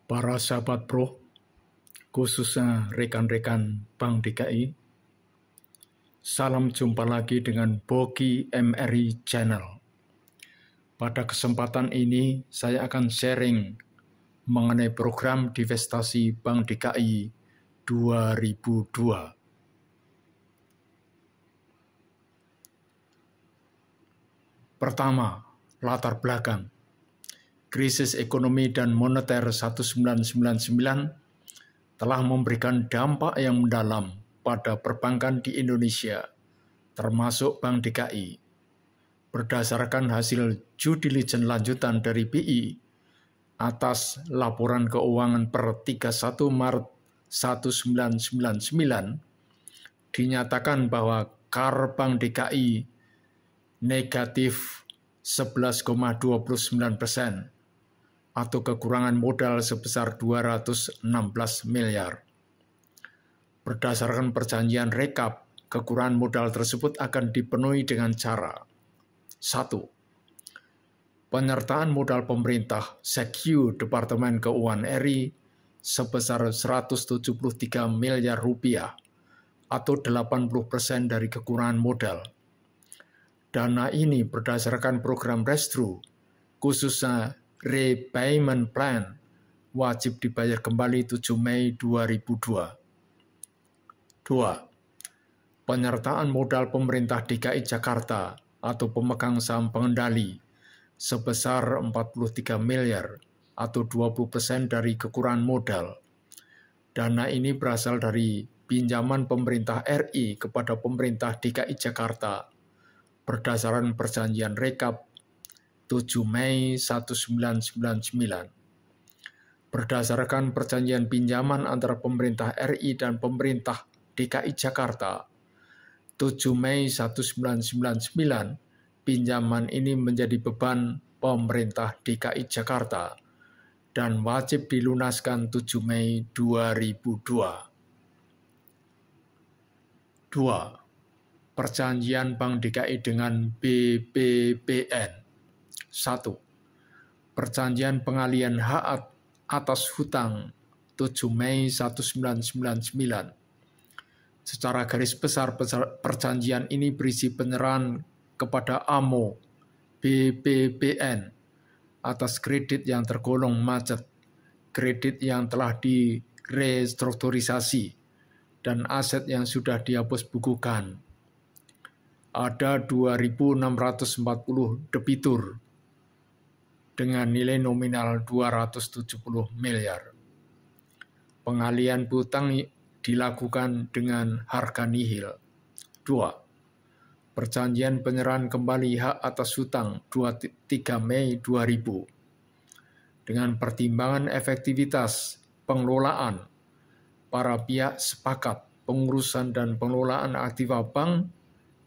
Para sahabat pro, khususnya rekan-rekan Bank DKI, salam jumpa lagi dengan Bogi MRI Channel. Pada kesempatan ini, saya akan sharing mengenai program divestasi Bank DKI 2002. Pertama, latar belakang. Krisis ekonomi dan moneter 1999 telah memberikan dampak yang mendalam pada perbankan di Indonesia, termasuk Bank DKI. Berdasarkan hasil due diligence lanjutan dari BI atas laporan keuangan per 31 Maret 1999, dinyatakan bahwa KAR Bank DKI negatif 11,29% atau kekurangan modal sebesar 216 miliar. Berdasarkan perjanjian rekap, kekurangan modal tersebut akan dipenuhi dengan cara 1. Penyertaan modal pemerintah Sekyu Departemen Keuangan RI sebesar 173 miliar rupiah atau 80% dari kekurangan modal. Dana ini berdasarkan program Restru, khususnya Repayment Plan, wajib dibayar kembali 7 Mei 2002. 2. Penyertaan modal pemerintah DKI Jakarta atau pemegang saham pengendali sebesar 43 miliar atau 20% dari kekurangan modal. Dana ini berasal dari pinjaman pemerintah RI kepada pemerintah DKI Jakarta berdasarkan perjanjian rekap 7 Mei 1999. Berdasarkan perjanjian pinjaman antara pemerintah RI dan pemerintah DKI Jakarta 7 Mei 1999, pinjaman ini menjadi beban pemerintah DKI Jakarta dan wajib dilunaskan 7 Mei 2002. 2. Perjanjian Bank DKI dengan BPPN. 1. Perjanjian pengalihan hak atas hutang 7 Mei 1999. Secara garis besar, perjanjian ini berisi penyerahan kepada AMO BPPN atas kredit yang tergolong macet, kredit yang telah direstrukturisasi, dan aset yang sudah dihapus bukukan. Ada 2.640 debitur dengan nilai nominal 270 miliar. Pengalihan piutang dilakukan dengan harga nihil. 2. Perjanjian penyerahan kembali hak atas hutang 23 Mei 2000. Dengan pertimbangan efektivitas pengelolaan, para pihak sepakat pengurusan dan pengelolaan aktiva bank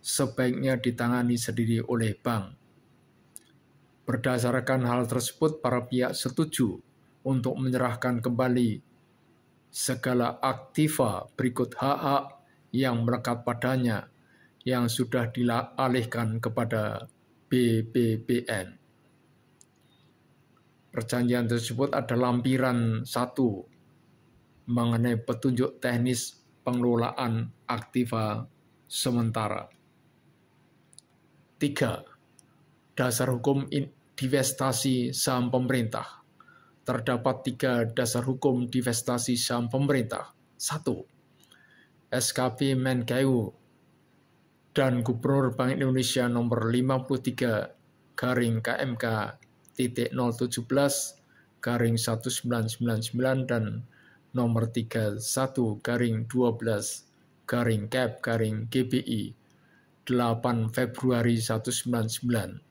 sebaiknya ditangani sendiri oleh bank. Berdasarkan hal tersebut, para pihak setuju untuk menyerahkan kembali segala aktiva berikut hak-hak yang melekat padanya yang sudah dialihkan kepada BPPN. Perjanjian tersebut ada lampiran 1 mengenai petunjuk teknis pengelolaan aktiva sementara. 3. Dasar hukum divestasi saham pemerintah. Terdapat 3 dasar hukum divestasi saham pemerintah. 1. SKP Menkeu dan Gubernur Bank Indonesia nomor 53/017/1999 dan nomor 31/12/Cap/GBI 8 Februari 1999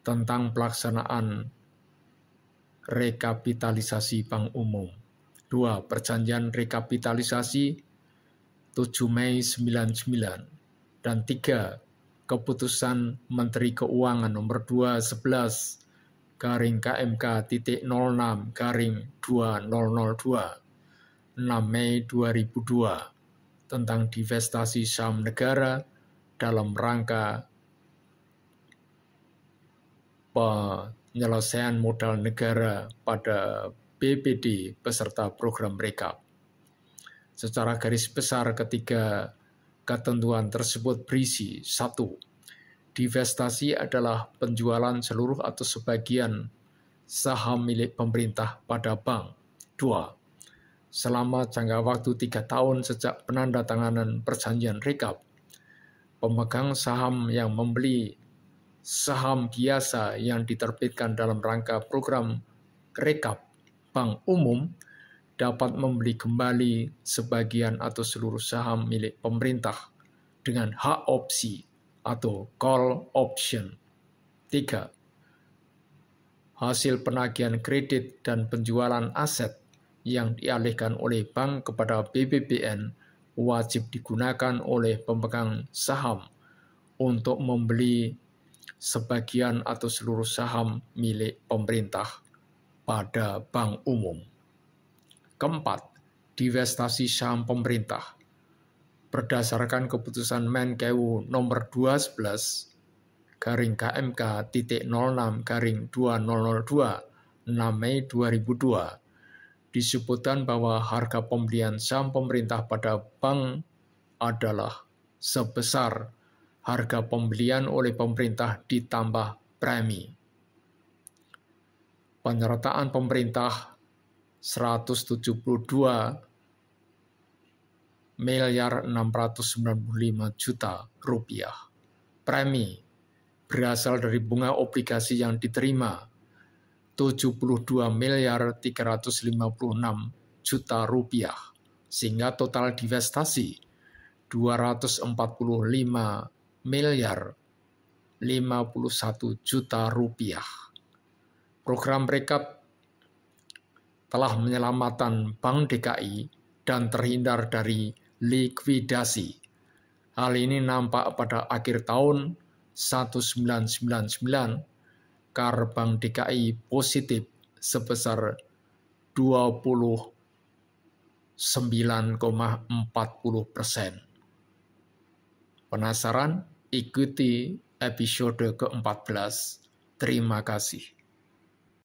tentang pelaksanaan rekapitalisasi bank umum. 2. Perjanjian rekapitalisasi 7 Mei 1999. Dan 3. Keputusan Menteri Keuangan nomor 211/KMK.06/2002 6 Mei 2002 tentang divestasi saham negara dalam rangka penyelesaian modal negara pada BPD peserta program rekap. Secara garis besar ketiga ketentuan tersebut berisi: 1. Divestasi adalah penjualan seluruh atau sebagian saham milik pemerintah pada bank. 2. Selama jangka waktu 3 tahun sejak penandatanganan perjanjian rekap, pemegang saham yang membeli saham biasa yang diterbitkan dalam rangka program rekap bank umum dapat membeli kembali sebagian atau seluruh saham milik pemerintah dengan hak opsi atau call option. 3. Hasil penagihan kredit dan penjualan aset yang dialihkan oleh bank kepada BPBN wajib digunakan oleh pemegang saham untuk membeli sebagian atau seluruh saham milik pemerintah pada bank umum. Keempat, divestasi saham pemerintah. Berdasarkan keputusan Menkeu nomor 12/KMK.06/2002 6 Mei 2002 disebutkan bahwa harga pembelian saham pemerintah pada bank adalah sebesar harga pembelian oleh pemerintah ditambah premi. Penyertaan pemerintah 172.695 rupiah. Premi berasal dari bunga obligasi yang diterima 72.356 rupiah, sehingga total divestasi 245.051 rupiah. Program rekap telah menyelamatkan Bank DKI dan terhindar dari likuidasi. Hal ini nampak pada akhir tahun 1999, KAR Bank DKI positif sebesar 29,40%. Penasaran? Ikuti episode ke-14. Terima kasih.